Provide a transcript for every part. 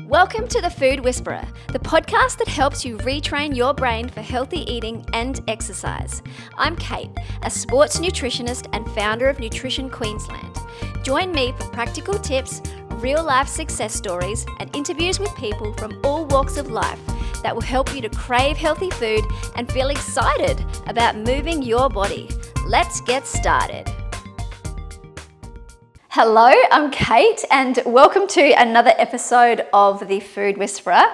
Welcome to The Food Whisperer, the podcast that helps you retrain your brain for healthy eating and exercise. I'm Kate, a sports nutritionist and founder of Nutrition Queensland. Join me for practical tips, real-life success stories, and interviews with people from all walks of life that will help you to crave healthy food and feel excited about moving your body. Let's get started. Hello, I'm Kate and welcome to another episode of The Food Whisperer.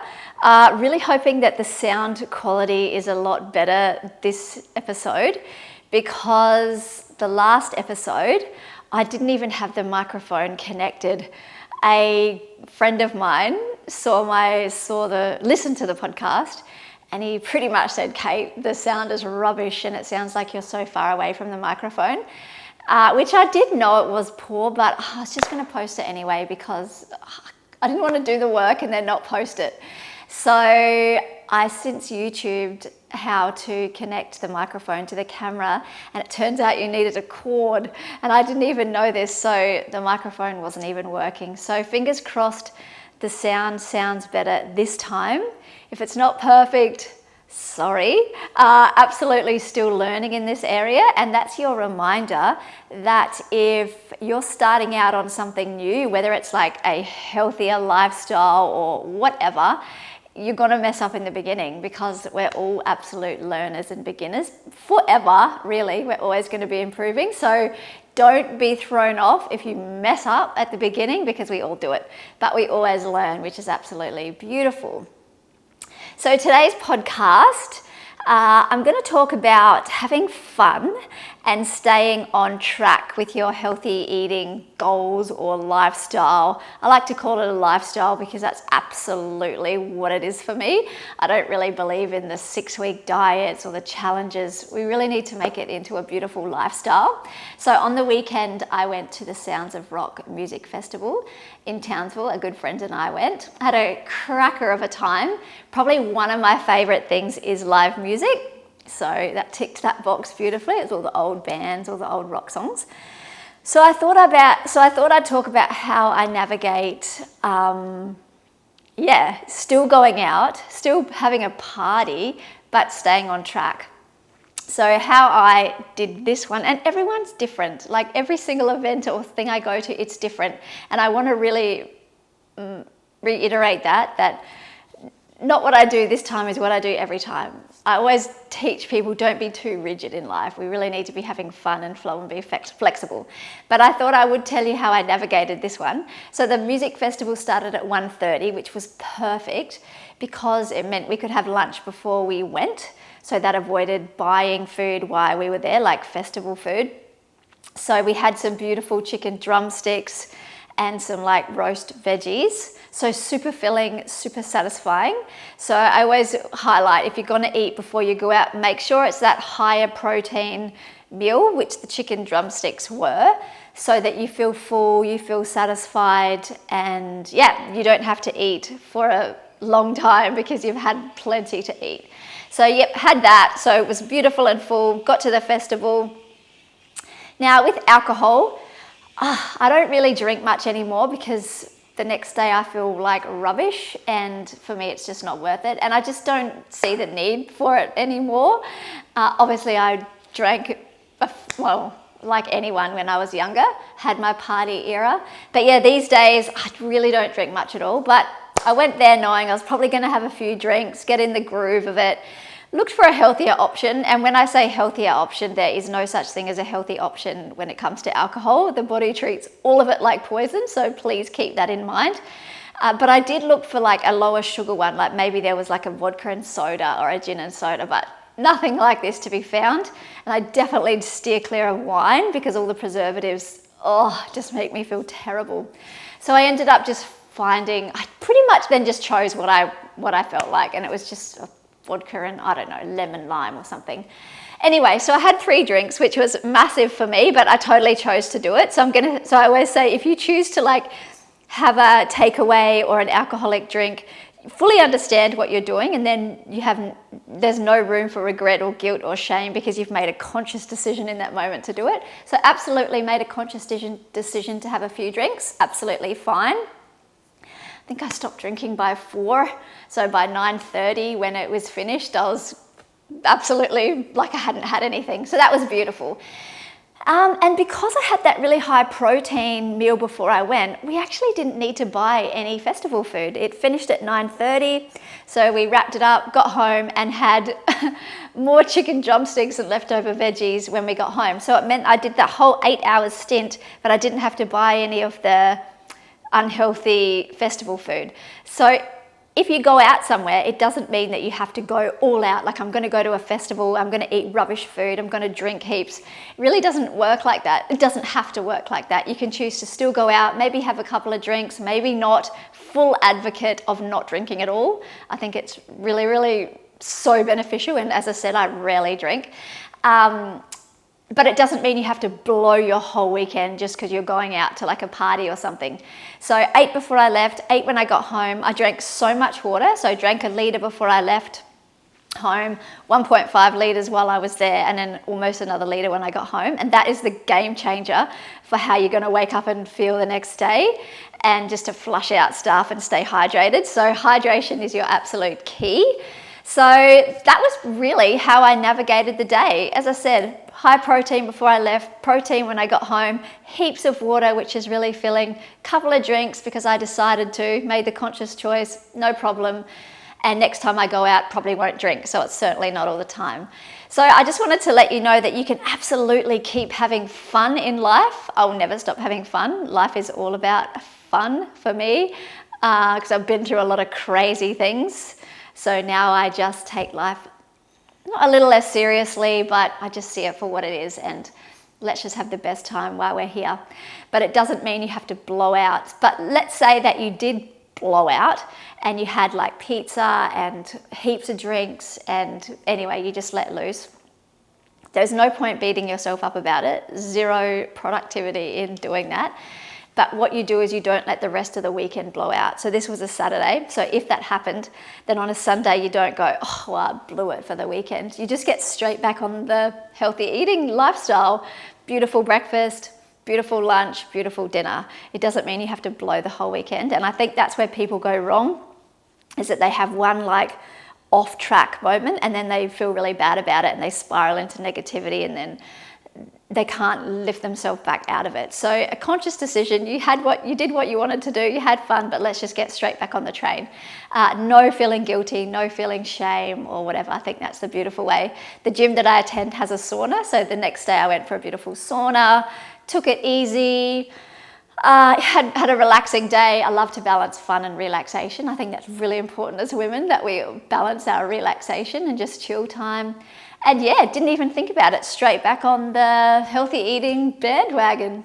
Really hoping that the sound quality is a lot better this episode because the last episode I didn't even have the microphone connected. A friend of mine listened to the podcast and he pretty much said, Kate, the sound is rubbish and it sounds like you're so far away from the microphone. Which I did know it was poor, but I was just going to post it anyway because I didn't want to do the work and then not post it. So I since YouTubed how to connect the microphone to the camera, and it turns out you needed a cord, and I didn't even know this, so the microphone wasn't even working. So fingers crossed the sound sounds better this time. If it's not perfect, sorry, absolutely still learning in this area, and that's your reminder that if you're starting out on something new, whether it's like a healthier lifestyle or whatever, you're going to mess up in the beginning because we're all absolute learners and beginners forever, really. We're always going to be improving, so don't be thrown off if you mess up at the beginning because we all do it, but we always learn, which is absolutely beautiful. So today's podcast, I'm going to talk about having fun and staying on track with your healthy eating goals or lifestyle. I like to call it a lifestyle because that's absolutely what it is for me. I don't really believe in the 6-week diets or the challenges. We really need to make it into a beautiful lifestyle. So on the weekend, I went to the Sounds of Rock music festival in Townsville. A good friend and I went. I had a cracker of a time. Probably one of my favorite things is live music. So that ticked that box beautifully. It's all the old bands, all the old rock songs. So I thought I'd talk about how I navigate, still going out, still having a party, but staying on track. So how I did this one, and everyone's different. Like every single event or thing I go to, it's different. And I want to really reiterate that not what I do this time is what I do every time. I always teach people don't be too rigid in life. We really need to be having fun and flow and be flexible. But I thought I would tell you how I navigated this one. So the music festival started at 1:30, which was perfect because it meant we could have lunch before we went. So that avoided buying food while we were there, like festival food. So we had some beautiful chicken drumsticks and some like roast veggies. So super filling, super satisfying. So I always highlight if you're going to eat before you go out, make sure it's that higher protein meal, which the chicken drumsticks were, so that you feel full, you feel satisfied, and you don't have to eat for a long time because you've had plenty to eat. So had that. So it was beautiful and full. Got to the festival. Now with alcohol, I don't really drink much anymore because the next day I feel like rubbish, and for me it's just not worth it, and I just don't see the need for it anymore. Obviously I drank, like anyone when I was younger, had my party era, but these days I really don't drink much at all. But I went there knowing I was probably going to have a few drinks, get in the groove of it. Looked for a healthier option, and when I say healthier option, there is no such thing as a healthy option when it comes to alcohol. The body treats all of it like poison, so please keep that in mind. But I did look for like a lower sugar one, like maybe there was like a vodka and soda or a gin and soda, but nothing like this to be found. And I definitely steer clear of wine because all the preservatives, just make me feel terrible. So I ended up just I pretty much then just chose what I felt like, and it was just vodka and I don't know, lemon lime or something. Anyway, so I had 3 drinks, which was massive for me, but I totally chose to do it. So I always say if you choose to like have a takeaway or an alcoholic drink, fully understand what you're doing, and then there's no room for regret or guilt or shame because you've made a conscious decision in that moment to do it. So absolutely made a conscious decision to have a few drinks, absolutely fine. think I stopped drinking by 4. So by 9:30 when it was finished, I was absolutely like I hadn't had anything. So that was beautiful. And because I had that really high protein meal before I went, we actually didn't need to buy any festival food. It finished at 9:30, so we wrapped it up, got home, and had more chicken drumsticks and leftover veggies when we got home. So it meant I did that whole 8 hours stint, but I didn't have to buy any of the unhealthy festival food. So if you go out somewhere, it doesn't mean that you have to go all out. Like, I'm going to go to a festival, I'm going to eat rubbish food, I'm going to drink heaps. It really doesn't work like that. It doesn't have to work like that. You can choose to still go out, maybe have a couple of drinks, maybe not. Full advocate of not drinking at all. I think it's really, really so beneficial. And as I said, I rarely drink. But it doesn't mean you have to blow your whole weekend just because you're going out to like a party or something. So 8 before I left, 8 when I got home. I drank so much water. So I drank a litre before I left home, 1.5 litres while I was there, and then almost another litre when I got home. And that is the game changer for how you're going to wake up and feel the next day, and just to flush out stuff and stay hydrated. So hydration is your absolute key. So that was really how I navigated the day. As I said, high protein before I left, protein when I got home, heaps of water, which is really filling, couple of drinks because I decided to, made the conscious choice, no problem. And next time I go out, probably won't drink. So it's certainly not all the time. So I just wanted to let you know that you can absolutely keep having fun in life. I'll never stop having fun. Life is all about fun for me because I've been through a lot of crazy things. So now I just take life not a little less seriously, but I just see it for what it is, and let's just have the best time while we're here. But it doesn't mean you have to blow out. But let's say that you did blow out and you had like pizza and heaps of drinks, and anyway, you just let loose. There's no point beating yourself up about it. Zero productivity in doing that. But what you do is you don't let the rest of the weekend blow out. So this was a Saturday. So if that happened, then on a Sunday, you don't go, oh, well, I blew it for the weekend. You just get straight back on the healthy eating lifestyle. Beautiful breakfast, beautiful lunch, beautiful dinner. It doesn't mean you have to blow the whole weekend. And I think that's where people go wrong, is that they have one like off track moment and then they feel really bad about it and they spiral into negativity, and then they can't lift themselves back out of it. So a conscious decision, you did what you wanted to do, you had fun, but let's just get straight back on the train. No feeling guilty, no feeling shame or whatever. I think that's the beautiful way. The gym that I attend has a sauna, so the next day I went for a beautiful sauna, took it easy, had a relaxing day. I love to balance fun and relaxation. I think that's really important as women, that we balance our relaxation and just chill time. And yeah, didn't even think about it, straight back on the healthy eating bandwagon.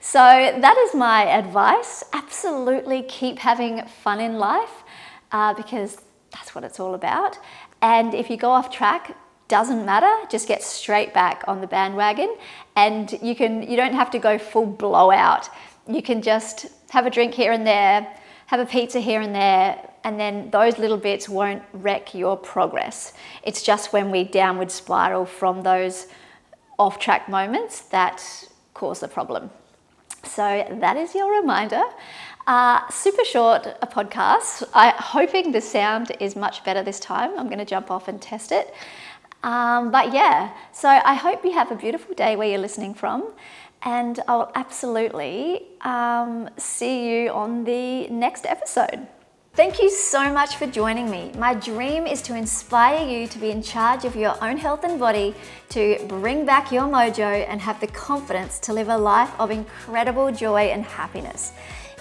So that is my advice. Absolutely keep having fun in life because that's what it's all about. And if you go off track, doesn't matter, just get straight back on the bandwagon, and you don't have to go full blowout. You can just have a drink here and there, have a pizza here and there, and then those little bits won't wreck your progress. It's just when we downward spiral from those off-track moments that cause the problem. So that is your reminder. Super short a podcast. I'm hoping the sound is much better this time. I'm going to jump off and test it. But yeah, so I hope you have a beautiful day where you're listening from, and I'll absolutely see you on the next episode. Thank you so much for joining me. My dream is to inspire you to be in charge of your own health and body, to bring back your mojo and have the confidence to live a life of incredible joy and happiness.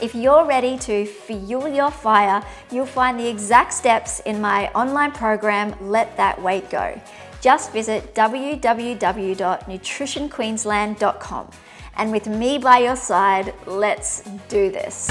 If you're ready to fuel your fire, you'll find the exact steps in my online program, Let That Weight Go. Just visit www.nutritionqueensland.com. And with me by your side, let's do this.